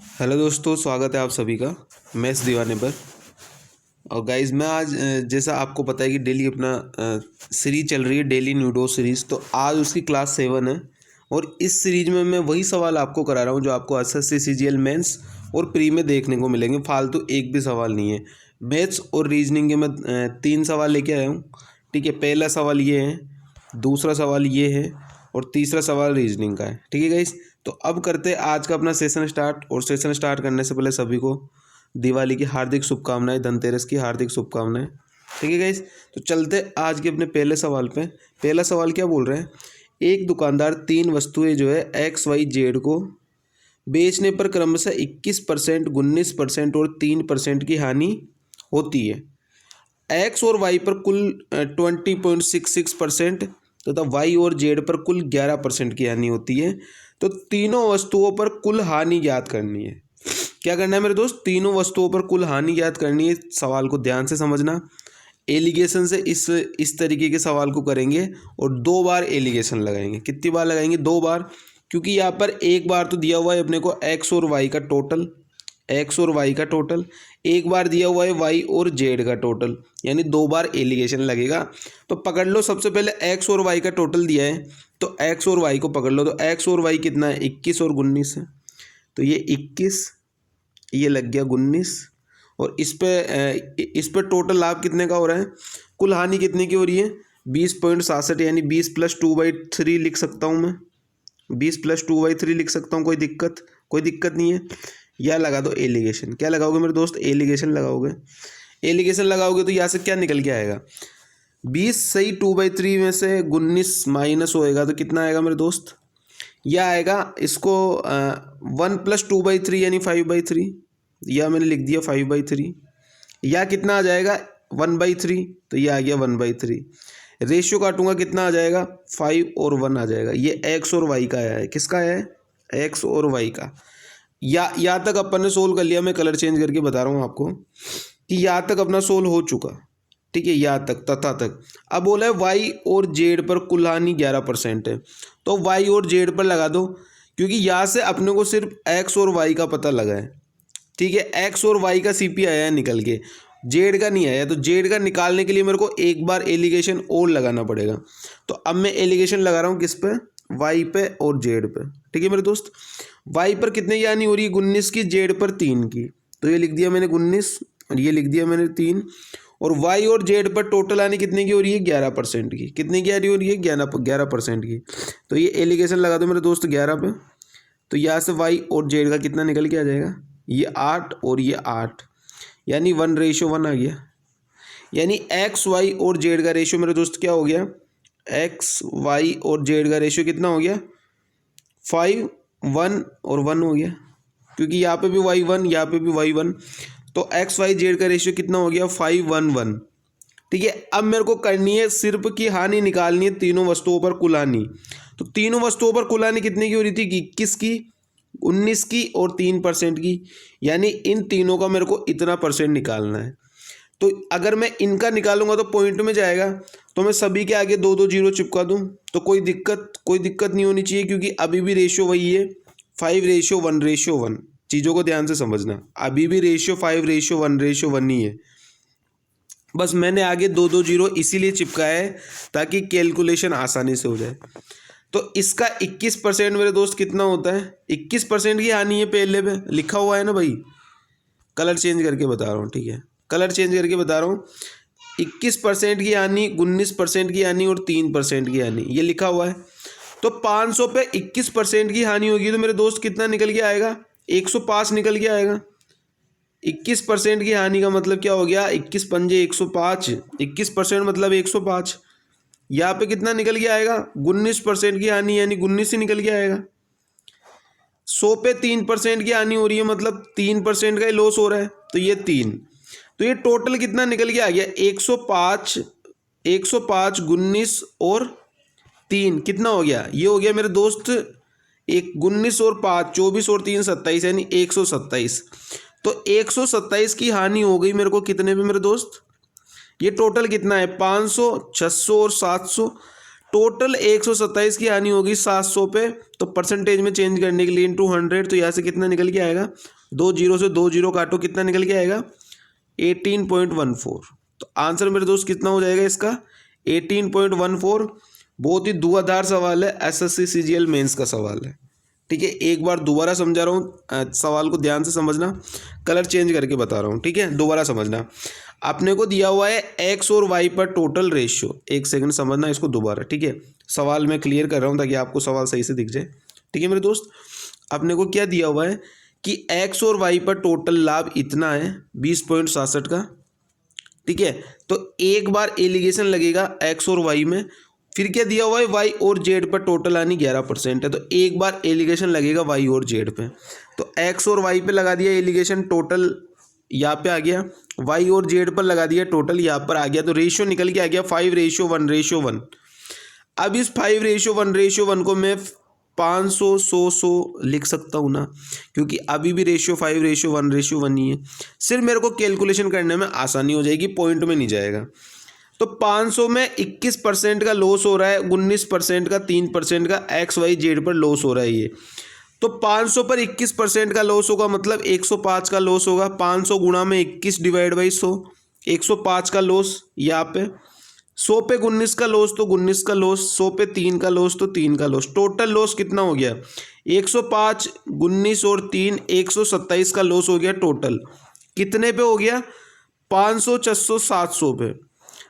Hello दोस्तों, स्वागत है आप सभी का मैथ्स दीवाने पर। और गाइज मैं आज जैसा आपको पता है कि डेली अपना सीरीज चल रही है, डेली न्यूडो सीरीज़। तो आज उसकी क्लास 7 है और इस सीरीज में मैं वही सवाल आपको करा रहा हूँ जो आपको एसएससी सीजीएल मेंस और प्री में देखने को मिलेंगे। फालतू एक भी सवाल नहीं है। मैथ्स और रीजनिंग के मैं 3 सवाल लेके आया हूँ। ठीक है, पहला सवाल ये है, दूसरा सवाल ये है और तीसरा सवाल रीजनिंग का है। ठीक है गाइस, तो अब करते हैं आज का अपना सेशन स्टार्ट। और सेशन स्टार्ट करने से पहले सभी को दिवाली की हार्दिक शुभकामनाएं, धनतेरस की हार्दिक शुभकामनाएं। ठीक है गाइस, तो चलते आज के अपने पहले सवाल पे। पहला सवाल क्या बोल रहे हैं, एक दुकानदार 3 वस्तुएं जो है एक्स वाई जेड को बेचने पर क्रमशः 21%, 19% और 3% की हानि होती है। एक्स और वाई पर कुल 20.66% तथा वाई और जेड पर कुल 11% की हानि होती है। तो तीनों वस्तुओं पर कुल हानि ज्ञात करनी है। क्या करना है मेरे दोस्त, तीनों वस्तुओं पर कुल हानि ज्ञात करनी है। सवाल को ध्यान से समझना। एलिगेशन से इस तरीके के सवाल को करेंगे और 2 बार एलिगेशन लगाएंगे। कितनी बार लगाएंगे? 2 बार, क्योंकि यहाँ पर एक बार तो दिया हुआ है अपने को एक्स और वाई का टोटल, एक्स और वाई का टोटल, एक बार दिया हुआ है वाई और जेड का टोटल, यानी 2 बार एलिगेशन लगेगा। तो पकड़ लो, सबसे पहले एक्स और वाई का टोटल दिया है तो एक्स और वाई को पकड़ लो। तो एक्स और वाई कितना है? 21 और 19 है। तो ये 21, ये लग गया 19 और इस पे टोटल लाभ कितने का हो रहा है? कुल हानि कितने की हो रही है? 20.67, यानी 20+2/3 लिख सकता हूँ मैं। 20+2/3 लिख सकता हूँ। कोई दिक्कत नहीं है। या लगा दो एलिगेशन। क्या लगाओगे मेरे दोस्त? एलिगेशन लगाओगे। एलिगेशन लगाओगे तो यहाँ से क्या निकल के आएगा? 20 सही 2/3 में से 19 माइनस होएगा तो कितना आएगा मेरे दोस्त? यह आएगा इसको 1+2/3 यानी 5/3, या मैंने लिख दिया 5/3। या कितना आ जाएगा? 1/3, तो ये आ गया 1/3। रेशियो काटूंगा कितना आ जाएगा? 5 और 1 आ जाएगा। ये एक्स और वाई का आया है। किसका आया है? एक्स और वाई का। या यहाँ तक अपन ने सोल्व कर लिया। मैं कलर चेंज करके बता रहा हूँ आपको कि यहाँ तक अपना सोल्व हो चुका। ठीक है, यहाँ तक, तथा तक। अब बोला है वाई और जेड पर कुल हानि 11% है, तो वाई और जेड पर लगा दो, क्योंकि यहाँ से अपने को सिर्फ एक्स और वाई का पता लगा है। ठीक है, एक्स और वाई का सीपी आया है निकल के, जेड का नहीं आया। तो जेड का निकालने के लिए मेरे को एक बार एलिगेशन और लगाना पड़ेगा। तो अब मैं एलिगेशन लगा रहा हूँ किस पे? वाई पे और जेड पे। ठीक है मेरे दोस्त, वाई पर कितने की हानि हो रही है? 19 की, जेड पर 3 की। तो ये लिख दिया मैंने 19 और ये लिख दिया मैंने 3। और वाई और जेड पर टोटल हानि कितने की हो रही है? 11% की। कितने की हानि हो रही है? 11% की। तो ये एलिगेशन लगा दो मेरे दोस्त 11 पे। तो यहाँ से वाई और जेड का कितना निकल के आ जाएगा? ये 8 और ये 8, यानी 1:1 आ गया। यानी एक्स वाई और जेड का रेशियो मेरे दोस्त क्या हो गया? एक्स वाई और जेड का रेशियो कितना हो गया? 5, 1 और 1 हो गया, क्योंकि यहाँ पे भी वाई 1, यहाँ पे भी वाई 1। तो एक्स वाई जेड का रेशियो कितना हो गया? 5, 1, 1। ठीक है, अब मेरे को करनी है सिर्फ की हानि निकालनी है, तीनों वस्तुओं पर कुल हानि। तो तीनों वस्तुओं पर कुल हानि कितने की हो रही थी? 21 की, 19 की और 3% की। यानी इन तीनों का मेरे को इतना परसेंट निकालना है। तो अगर मैं इनका निकालूंगा तो पॉइंट में जाएगा, तो मैं सभी के आगे 2 2 जीरो चिपका दूं तो कोई दिक्कत नहीं होनी चाहिए, क्योंकि अभी भी रेशियो वही है, 5:1:1। चीज़ों को ध्यान से समझना, अभी भी रेशियो 5:1:1 ही है। बस मैंने आगे 2 2 जीरो इसीलिए चिपकाया है ताकि कैलकुलेशन आसानी से हो जाए। तो इसका 21% मेरे दोस्त कितना होता है? 21% की हानि है, पहले पे लिखा हुआ है ना भाई। कलर चेंज करके बता रहा हूँ। ठीक है, कलर चेंज करके बता रहा हूँ। 21% की हानि, 19% की हानि और 3% की हानि, ये लिखा हुआ है। तो 500 पे 21% की हानि होगी तो मेरे दोस्त कितना निकल के आएगा? 105 निकल के आएगा। 21% की हानि का मतलब क्या हो गया? 21 पंजे 105, 21% मतलब 105। यहाँ पे कितना निकल के आएगा? 19% की हानि, यानी 19 ही निकल के आएगा। 100 पे 3% की हानि हो रही है, मतलब 3% का ही लॉस हो रहा है, तो ये 3। तो ये टोटल कितना निकल के आ गया? 105, 19 और 3 कितना हो गया? ये हो गया मेरे दोस्त 19 और 5 24 और 3 27, यानी 127। तो 127 की हानि हो गई मेरे को कितने पे मेरे दोस्त? ये टोटल कितना है? 500, 600 और 700। टोटल 127 की हानि होगी 700 पे, तो परसेंटेज में चेंज करने के लिए इंटू 100, तो यहाँ से कितना निकल के आएगा, 2 जीरो से 2 जीरो काटो, कितना निकल के आएगा 18.14। तो आंसर मेरे दोस्त कितना हो जाएगा इसका 18.14। बहुत ही धुआंधार सवाल है, एसएससी सीजीएल मेंस का सवाल है। ठीक है, एक बार दोबारा समझा रहा हूँ, सवाल को ध्यान से समझना, कलर चेंज करके बता रहा हूँ। ठीक है, दोबारा समझना। आपने को दिया हुआ है एक्स और वाई पर टोटल रेशियो, एक सेकंड समझना इसको दोबारा। ठीक है, सवाल मैं क्लियर कर रहा हूँ ताकि आपको सवाल सही से दिख जाए। ठीक है मेरे दोस्त, आपने को क्या दिया हुआ है कि एक्स और वाई पर टोटल लाभ इतना है 20.67 का। ठीक है, तो एक बार एलिगेशन लगेगा एक्स और वाई में, फिर क्या दिया हुआ है वाई और जेड पर टोटल हानि 11% है, तो एक बार एलिगेशन लगेगा वाई और जेड पे। तो एक्स और वाई पे लगा दिया एलिगेशन, टोटल यहाँ पे आ गया, वाई और जेड पर लगा दिया टोटल यहाँ पर आ गया, तो रेशियो निकल के आ गया 5:1:1। अब इस 5:1:1 को मैं 500 100 लिख सकता हूँ ना, क्योंकि अभी भी रेशियो 5:1:1 ही है। सिर्फ मेरे को कैलकुलेशन करने में आसानी हो जाएगी, पॉइंट में नहीं जाएगा। तो 500 में 21% का लॉस हो रहा है, 19% का, 3% का एक्स वाई जेड पर लॉस हो रहा है ये। तो 500 पर 21% का लॉस होगा, मतलब 105 का लॉस होगा। 500 गुणा में 21 डिवाइड बाई 100, 105 का लॉस यहाँ पे। 100 पे 19 का लॉस तो 19 का लॉस, 100 पे 3 का लॉस तो 3 का लॉस। टोटल लॉस कितना हो गया 105, 19 और 3, 127 का लॉस हो गया टोटल। कितने पे हो गया 500, 600, 700 पे।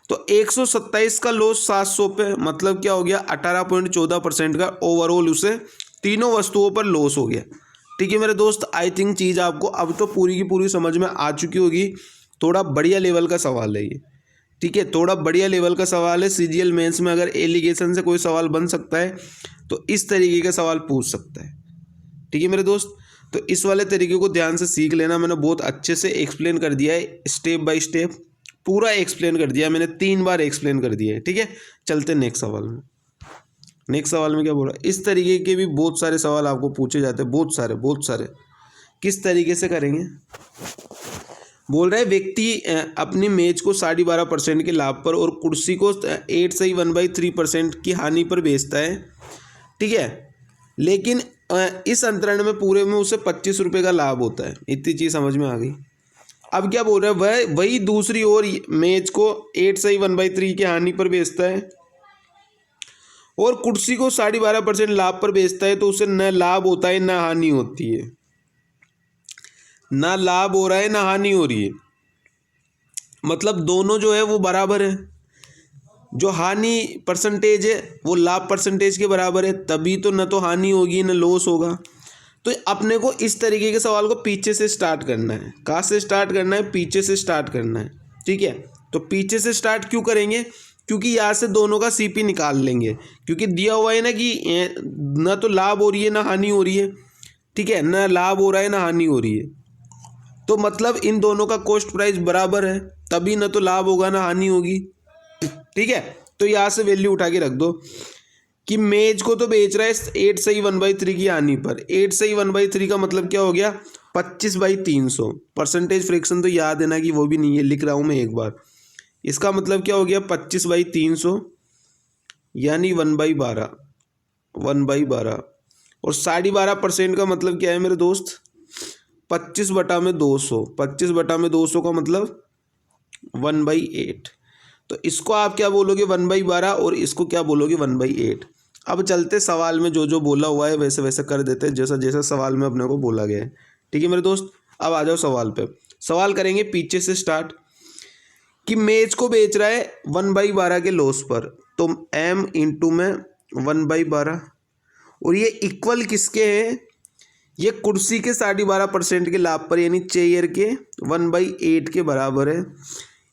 तो 127 का लॉस 700 पे, मतलब क्या हो गया 18.14% का ओवरऑल उसे तीनों वस्तुओं पर लॉस हो गया। ठीक है मेरे दोस्त, आई थिंक चीज़ आपको अब तो पूरी की पूरी समझ में आ चुकी होगी। थोड़ा बढ़िया लेवल का सवाल है ये। ठीक है, थोड़ा बढ़िया लेवल का सवाल है। सीजीएल मेंस में अगर एलिगेशन से कोई सवाल बन सकता है तो इस तरीके का सवाल पूछ सकता है। ठीक है मेरे दोस्त, तो इस वाले तरीके को ध्यान से सीख लेना। मैंने बहुत अच्छे से एक्सप्लेन कर दिया है, स्टेप बाय स्टेप पूरा एक्सप्लेन कर दिया मैंने, 3 बार एक्सप्लेन कर दिया है। ठीक है, चलते नेक्स्ट सवाल में। नेक्स्ट सवाल में क्या बोल रहा है, इस तरीके के भी बहुत सारे सवाल आपको पूछे जाते हैं, बहुत सारे। किस तरीके से करेंगे, बोल रहा है व्यक्ति अपनी मेज को 12.5% के लाभ पर और कुर्सी को 8.1/3% की हानि पर बेचता है। ठीक है, लेकिन इस अंतरण में पूरे में उसे 25 रुपये का लाभ होता है। इतनी चीज़ समझ में आ गई। अब क्या बोल रहा है, वही दूसरी ओर मेज को 8.1/3 की हानि पर बेचता है और कुर्सी को 12.5% लाभ पर बेचता है, तो उसे न लाभ होता है न हानि होती है। ना लाभ हो रहा है ना हानि हो रही है, मतलब दोनों जो है वो बराबर है। जो हानि परसेंटेज है वो लाभ परसेंटेज के बराबर है, तभी तो न तो हानि होगी न लॉस होगा। तो अपने को इस तरीके के सवाल को पीछे से स्टार्ट करना है। कहाँ से स्टार्ट करना है, पीछे से स्टार्ट करना है। ठीक है, तो पीछे से स्टार्ट क्यों करेंगे, क्योंकि यहाँ से दोनों का सीपी निकाल लेंगे, क्योंकि दिया हुआ है ना कि न तो लाभ हो रही है ना हानि हो रही है। ठीक है, न लाभ हो रहा है ना हानि हो रही है, तो मतलब इन दोनों का कॉस्ट प्राइस बराबर है, तभी न तो लाभ होगा ना हानि होगी। ठीक है, तो यहाँ से वैल्यू उठा के रख दो कि मेज को तो बेच रहा है 8/1/3 की हानि पर। 8/1/3 का मतलब क्या हो गया 25/300। परसेंटेज फ्रैक्शन तो याद है ना कि वो भी नहीं है, लिख रहा हूँ मैं एक बार। इसका मतलब क्या हो गया 25/300 यानी 1/12। 1/12 और 12.5% का मतलब क्या है मेरे दोस्त 25/200। 25/200 का मतलब 1/8। तो इसको आप क्या बोलोगे 1/12 और इसको क्या बोलोगे 1/8। अब चलते सवाल में जो जो बोला हुआ है वैसे वैसे कर देते हैं, जैसा जैसा सवाल में अपने को बोला गया है। ठीक है मेरे दोस्त, अब आ जाओ सवाल पे। सवाल करेंगे पीछे से स्टार्ट कि मेज को बेच रहा है 1/12 के लॉस पर, तो m इंटू में 1/12 और ये इक्वल किसके है, ये कुर्सी के 12.5% के लाभ पर यानी चेयर के 1/8 के बराबर है।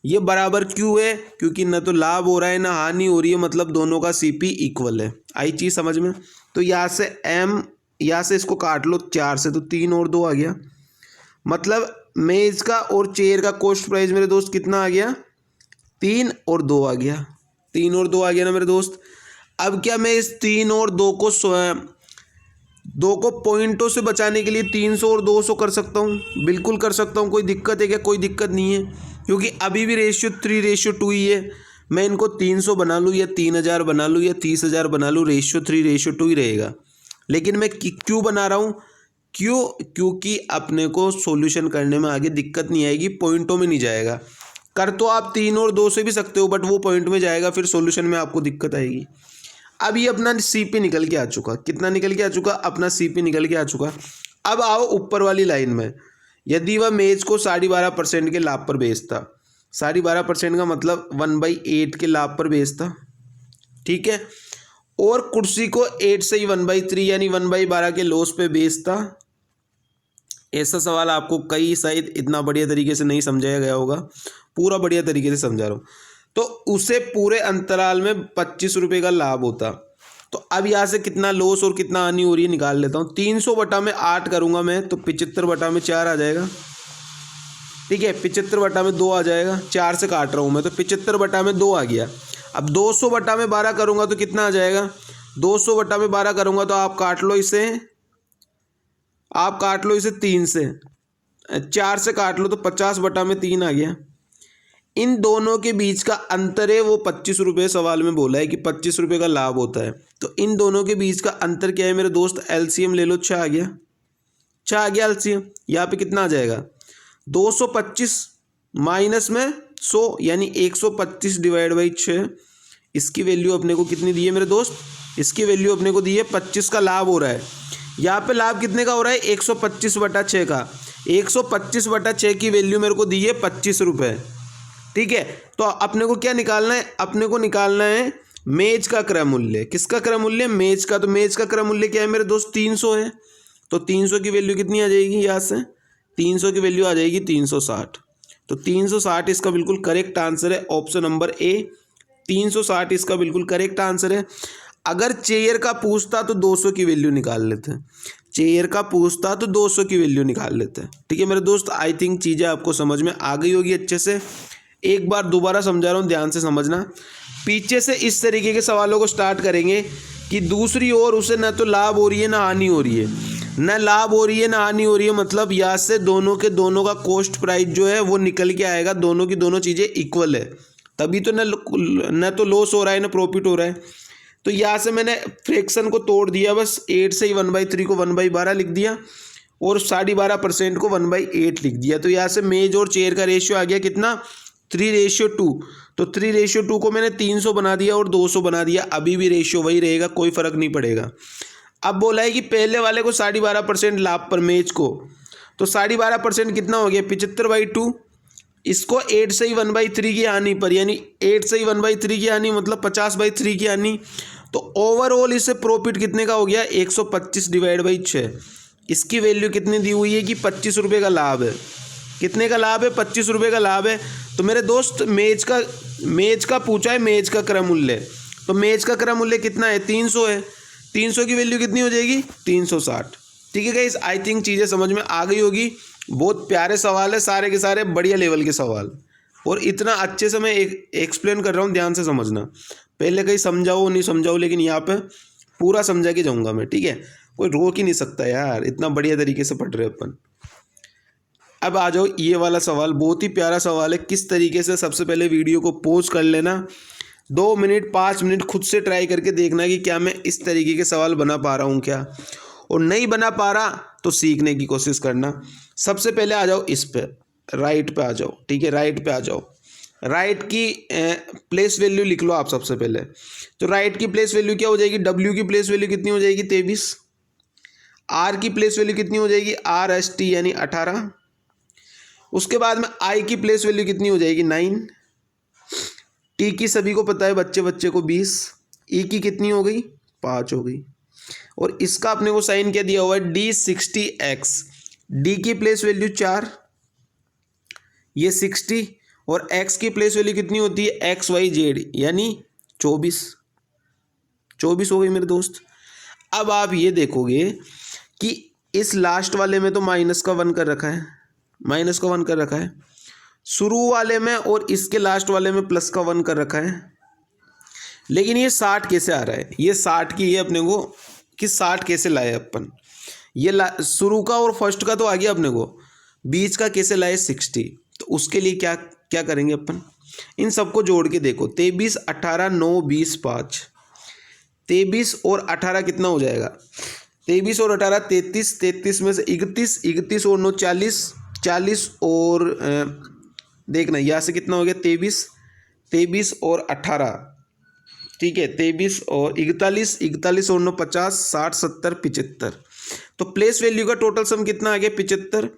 ये बराबर क्यों है, क्योंकि न तो लाभ हो रहा है ना हानि हो रही है, मतलब दोनों का सीपी इक्वल है। आई चीज़ समझ में। तो यहाँ से m, यहाँ से इसको काट लो 4 से, तो 3 और 2 आ गया। मतलब मेज का और चेयर का कॉस्ट प्राइस मेरे दोस्त कितना आ गया 3 और 2 आ गया। 3 और 2 आ गया ना मेरे दोस्त। अब क्या मैं इस 3 और 2 को पॉइंटों से बचाने के लिए 300 और 200 कर सकता हूँ, बिल्कुल कर सकता हूँ। कोई दिक्कत है क्या, कोई दिक्कत नहीं है, क्योंकि अभी भी रेशियो 3:2 ही है। मैं इनको 300 बना लूँ या 3000 बना लूँ या 30,000 बना लूँ, रेशियो 3:2 ही रहेगा। लेकिन मैं क्यों बना रहा हूँ? क्योंकि अपने को सॉल्यूशन करने में आगे दिक्कत नहीं आएगी, पॉइंटों में नहीं जाएगा। कर तो आप 3 और 2 से भी सकते हो, बट वो पॉइंट में जाएगा, फिर सॉल्यूशन में आपको दिक्कत आएगी। अब ये अपना CP निकल के आ चुका। कितना निकल के आ चुका? अपना CP निकल के आ चुका। अब आओ ऊपर वाली लाइन में। यदि वह मेज को 12.5% के लाभ पर बेचता, 12.5% का मतलब 1/8 के लाभ पर बेचता, ठीक है, और कुर्सी को 8 से ही 1/3 यानी 1/12 के लॉस पे बेचता। ऐसा सवाल आपको कई शायद इतना बढ़िया तरीके से नहीं समझाया गया होगा, पूरा बढ़िया तरीके से समझा रहा हूँ। तो उसे पूरे अंतराल में 25 रुपये का लाभ होता। तो अब यहाँ से कितना लॉस और कितना हानि हो रही है निकाल लेता हूँ। 300 बटा में 8 करूँगा मैं तो 75 बटा में 4 आ जाएगा, ठीक है। 75 बटा में 2 आ जाएगा, 4 से काट रहा हूँ मैं तो 75 बटा में 2 आ गया। अब 200 बटा में 12 करूँगा तो कितना आ जाएगा? 200 बटा में 12 करूँगा तो आप काट लो इसे, 3 से, 4 से काट लो तो 50 बटा में 3 आ गया। इन दोनों के बीच का अंतर है वो 25 रुपये। सवाल में बोला है कि 25 रुपये का लाभ होता है, तो इन दोनों के बीच का अंतर क्या है मेरे दोस्त? LCM ले लो, 6 आ गया, 6 आ गया LCM। यहाँ पे कितना आ जाएगा? 225 माइनस में 100 यानी 125 डिवाइड बाई 6। इसकी वैल्यू अपने को कितनी दी है मेरे दोस्त? इसकी वैल्यू अपने को दी है 25 का लाभ हो रहा है। यहाँ पे लाभ कितने का हो रहा है? 125 बटा 6 का। 125 बटा 6 की वैल्यू मेरे को दी है 25 रुपये, ठीक है। तो अपने को क्या निकालना है? अपने को निकालना है मेज का क्रय मूल्य। किसका क्रय मूल्य? मेज का। तो मेज का क्रय मूल्य क्या है मेरे दोस्त? 300 है। तो 300 की वैल्यू कितनी आ जाएगी? यहाँ से 300 की वैल्यू आ जाएगी 360। तो 360 इसका बिल्कुल करेक्ट आंसर है, ऑप्शन नंबर ए 360 इसका बिल्कुल करेक्ट आंसर है। अगर चेयर का पूछता तो 200 की वैल्यू निकाल लेते हैं, चेयर का पूछता तो 200 की वैल्यू निकाल लेते हैं, ठीक है मेरे दोस्त। आई थिंक चीज़ें आपको समझ में आ गई होगी अच्छे से। एक बार दोबारा समझा रहा हूँ, ध्यान से समझना। पीछे से इस तरीके के सवालों को स्टार्ट करेंगे कि दूसरी ओर उसे न तो लाभ हो रही है ना हानि हो रही है, न लाभ हो रही है ना हानि हो रही है, मतलब यहाँ से दोनों के दोनों का कॉस्ट प्राइस जो है वो निकल के आएगा, दोनों की दोनों चीज़ें इक्वल है, तभी तो न तो लॉस हो रहा है ना प्रॉफिट हो रहा है। तो यहाँ से मैंने फ्रैक्शन को तोड़ दिया, बस 8 से ही 1/3 को 1/12 लिख दिया और 12.5% को 1/8 लिख दिया। तो यहाँ से मेज और चेयर का रेशियो आ गया कितना? 3:2। तो 3:2 को मैंने 300 बना दिया और 200 बना दिया, अभी भी रेशियो वही रहेगा, कोई फर्क नहीं पड़ेगा। अब बोला है कि पहले वाले को 12.5% लाभ पर मेज को, तो 12.5% कितना हो गया? 75/2। इसको 8 से ही 1/3 की हानि पर, यानी 8 से ही 1/3 की हानि मतलब 50/3 की हानि। तो ओवरऑल इससे प्रॉफिट कितने का हो गया? 125 डिवाइड बाई 6। इसकी वैल्यू कितनी दी हुई है कि 25 रुपये का लाभ है। कितने का लाभ है? 25 रुपये का लाभ है। तो मेरे दोस्त मेज का पूछा है मेज का क्रय मूल्य, तो मेज का क्रय मूल्य कितना है? 300 है। 300 की वैल्यू कितनी हो जाएगी? 360। ठीक है गाइस, आई थिंक चीज़ें समझ में आ गई होगी। बहुत प्यारे सवाल है, सारे के सारे बढ़िया लेवल के सवाल, और इतना अच्छे से मैं एक्सप्लेन कर रहा हूँ, ध्यान से समझना। पहले कहीं समझाओ नहीं समझाओ, लेकिन यहाँ पे पूरा समझा के जाऊँगा मैं, ठीक है। कोई रोक ही नहीं सकता यार, इतना बढ़िया तरीके से पढ़ रहे अपन। अब आ जाओ ये वाला सवाल, बहुत ही प्यारा सवाल है। किस तरीके से, सबसे पहले वीडियो को पॉज कर लेना, 2 मिनट 5 मिनट खुद से ट्राई करके देखना कि क्या मैं इस तरीके के सवाल बना पा रहा हूँ क्या, और नहीं बना पा रहा तो सीखने की कोशिश करना। सबसे पहले आ जाओ इस पे, राइट पे आ जाओ, ठीक है, राइट पे आ जाओ। राइट की प्लेस वैल्यू लिख लो आप सबसे पहले। तो राइट की प्लेस वैल्यू क्या हो जाएगी? डब्ल्यू की प्लेस वैल्यू कितनी हो जाएगी? 23। आर की प्लेस वैल्यू कितनी हो जाएगी? RST यानी 18। उसके बाद में आई की प्लेस वैल्यू कितनी हो जाएगी? 9। टी की सभी को पता है, बच्चे को 20। ई की कितनी हो गई? 5 हो गई। और इसका अपने को साइन क्या दिया हुआ है? D60X। डी की प्लेस वैल्यू 4, ये 60, और एक्स की प्लेस वैल्यू कितनी होती है? XYZ यानी 24 हो गई मेरे दोस्त। अब आप ये देखोगे कि इस लास्ट वाले में तो माइनस का 1 कर रखा है, माइनस का 1 कर रखा है, शुरू वाले में और इसके लास्ट वाले में प्लस का 1 कर रखा है। लेकिन ये 60 कैसे आ रहा है? ये 60 की है अपने को कि 60 कैसे लाए अपन? ये शुरू का और फर्स्ट का तो आ गया अपने को, बीच का कैसे लाए? 60। तो उसके लिए क्या करेंगे अपन? इन सबको जोड़ के देखो, 23, 18, 9, 20, 5। 23 और 18 कितना हो जाएगा? 23 और 18 33, 33 में से 31, 31 और 9 40, 40 और देखना यहाँ से कितना हो गया? 23, 23 और 18, ठीक है, 23 और 41, 41 और 9 50, 60, 70, 75। तो प्लेस वैल्यू का टोटल सम कितना आ गया? 75।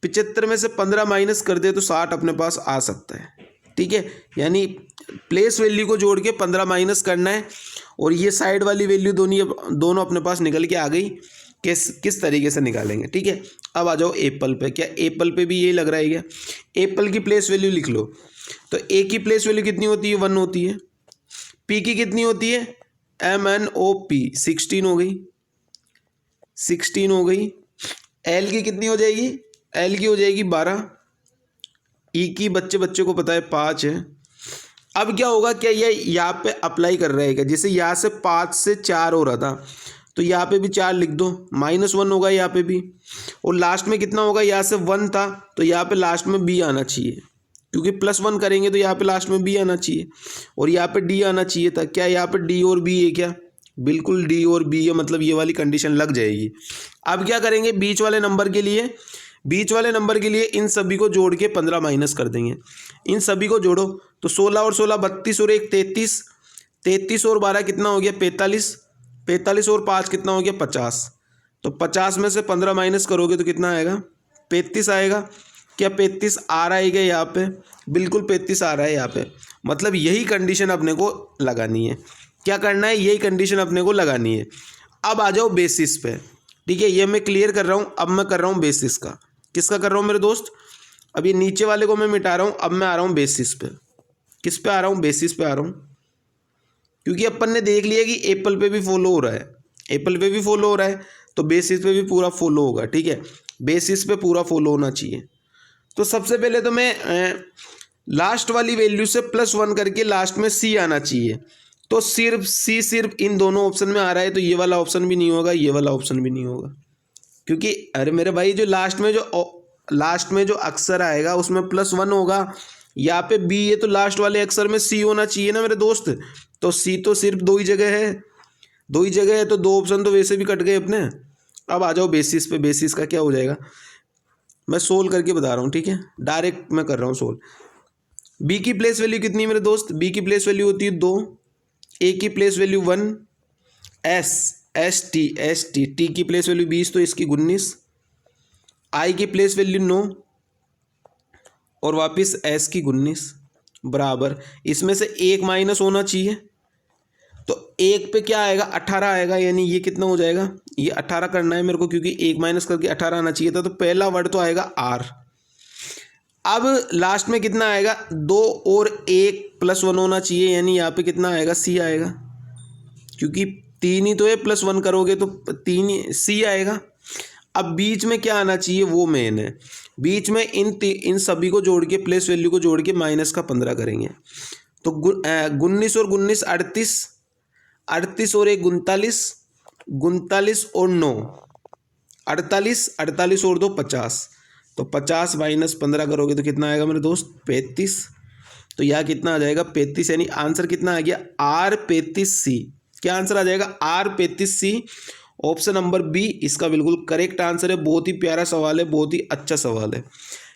75 में से 15 माइनस कर दे तो 60 अपने पास आ सकता है, ठीक है। यानी प्लेस वैल्यू को जोड़ के 15 माइनस करना है, और ये साइड वाली वैल्यू दोनों अपने पास निकल के आ गई। किस तरीके से निकालेंगे, ठीक है। अब आ जाओ एप्पल पे। क्या एप्पल पे भी यही लग रहा है क्या? एप्पल की प्लेस वैल्यू लिख लो। तो ए की प्लेस वैल्यू कितनी होती है? 1 होती है। पी की कितनी होती है? MNOP 16 हो गई, 16 हो गई। एल की कितनी हो जाएगी? एल की हो जाएगी 12। ई की बच्चे को पता है 5 है। अब क्या होगा? क्या ये यहाँ पे अप्लाई कर रहेगा? जैसे यहाँ से 5 से 4 हो रहा था, तो यहाँ पे भी 4 लिख दो, -1 होगा यहाँ पे भी। और लास्ट में कितना होगा? यहाँ से 1 था, तो यहाँ पे लास्ट में बी आना चाहिए, क्योंकि +1 करेंगे तो यहाँ पे लास्ट में बी आना चाहिए, और यहाँ पे डी आना चाहिए था। क्या यहाँ पे डी और बी है क्या? बिल्कुल डी और बी है, मतलब ये वाली कंडीशन लग जाएगी। अब क्या करेंगे? बीच वाले नंबर के लिए इन सभी को जोड़ के 15 माइनस कर देंगे। इन सभी को जोड़ो तो 16 और 16 32 और 1 33, 33 और 12 कितना हो गया? 45, 45 और 5 कितना हो गया? 50। तो 50 में से 15 माइनस करोगे तो कितना आएगा? 35 आएगा। क्या 35 आ रहा है क्या यहाँ पे? बिल्कुल 35 आ रहा है यहाँ पे। मतलब यही कंडीशन अपने को लगानी है। क्या करना है? यही कंडीशन अपने को लगानी है। अब आ जाओ बेसिस पे, ठीक है। ये मैं क्लियर कर रहा हूँ। अब मैं कर रहा हूँ बेसिस का। किसका कर रहा हूँ मेरे दोस्त? अब ये नीचे वाले को मैं मिटा रहा हूँ। अब मैं आ रहा हूँ बेसिस पे। किस पे आ रहा हूँ? बेसिस पे आ रहा हूँ, क्योंकि अपन ने देख लिया कि एप्पल पे भी फॉलो हो रहा है, एप्पल पे भी फॉलो हो रहा है, तो बेसिस पे भी पूरा फॉलो होगा, ठीक है। बेसिस पे पूरा फॉलो होना चाहिए। तो सबसे पहले तो मैं लास्ट वाली वैल्यू से +1 करके लास्ट में सी आना चाहिए। तो सिर्फ इन दोनों ऑप्शन में आ रहा है, तो ये वाला ऑप्शन भी नहीं होगा, ये वाला ऑप्शन भी नहीं होगा, क्योंकि अरे मेरे भाई जो लास्ट में जो अक्षर आएगा उसमें +1 होगा। यहाँ पे बी है तो लास्ट वाले अक्षर में सी होना चाहिए ना मेरे दोस्त। तो सी तो सिर्फ 2 ही जगह है, 2 ही जगह है, तो 2 ऑप्शन तो वैसे भी कट गए अपने। अब आ जाओ बेसिस पे। बेसिस का क्या हो जाएगा? मैं सोल्व करके बता रहा हूँ, ठीक है, डायरेक्ट मैं कर रहा हूँ सोल्व। बी की प्लेस वैल्यू कितनी है मेरे दोस्त? बी की प्लेस वैल्यू होती है 2, ए की प्लेस वैल्यू 1, एस टी की प्लेस वैल्यू 20, तो इसकी 19, आई की प्लेस वैल्यू 9 और वापस एस की 19 बराबर। इसमें से 1 माइनस होना चाहिए, तो 1 पे क्या आएगा? 18 आएगा। यानी ये कितना हो जाएगा? ये 18 करना है मेरे को, क्योंकि 1 माइनस करके 18 आना चाहिए था। तो पहला वर्ड तो आएगा आर। अब लास्ट में कितना आएगा? 2 और 1 +1 होना चाहिए, यानी यहाँ पे कितना आएगा? सी आएगा, क्योंकि 3 ही तो है, +1 करोगे तो 3 सी आएगा। अब बीच में क्या आना चाहिए? वो मेन है। बीच में इन सभी को जोड़ के प्लेस वैल्यू को जोड़ के -15 करेंगे, तो 19 और 19 38, 38 और 1 39, 39 और 9 48, 48 और 2 50। तो 50 - 15 करोगे तो कितना आएगा मेरे दोस्त? 35। तो यहाँ कितना आ जाएगा? 35। यानी आंसर कितना आ गया? R35C। क्या आंसर आ जाएगा? R35C। ऑप्शन नंबर बी इसका बिल्कुल करेक्ट आंसर है। बहुत ही प्यारा सवाल है, बहुत ही अच्छा सवाल है।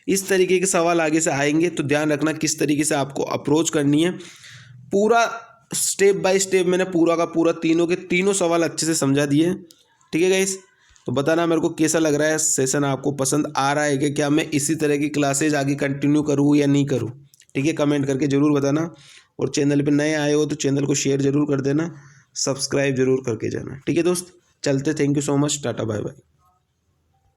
इस तरीके के सवाल आगे से आएंगे तो ध्यान रखना किस तरीके से आपको अप्रोच करनी है। पूरा स्टेप बाय स्टेप मैंने पूरा का पूरा तीनों के तीनों सवाल अच्छे से समझा दिए, ठीक है गाइस। तो बताना मेरे को कैसा लग रहा है सेशन, आपको पसंद आ रहा है कि क्या मैं इसी तरह की क्लासेज आगे कंटिन्यू करूँ या नहीं करूँ, ठीक है। कमेंट करके ज़रूर बताना, और चैनल पे नए आए हो तो चैनल को शेयर ज़रूर कर देना, सब्सक्राइब ज़रूर करके जाना, ठीक है दोस्त। चलते, thank you so much, tata bye bye.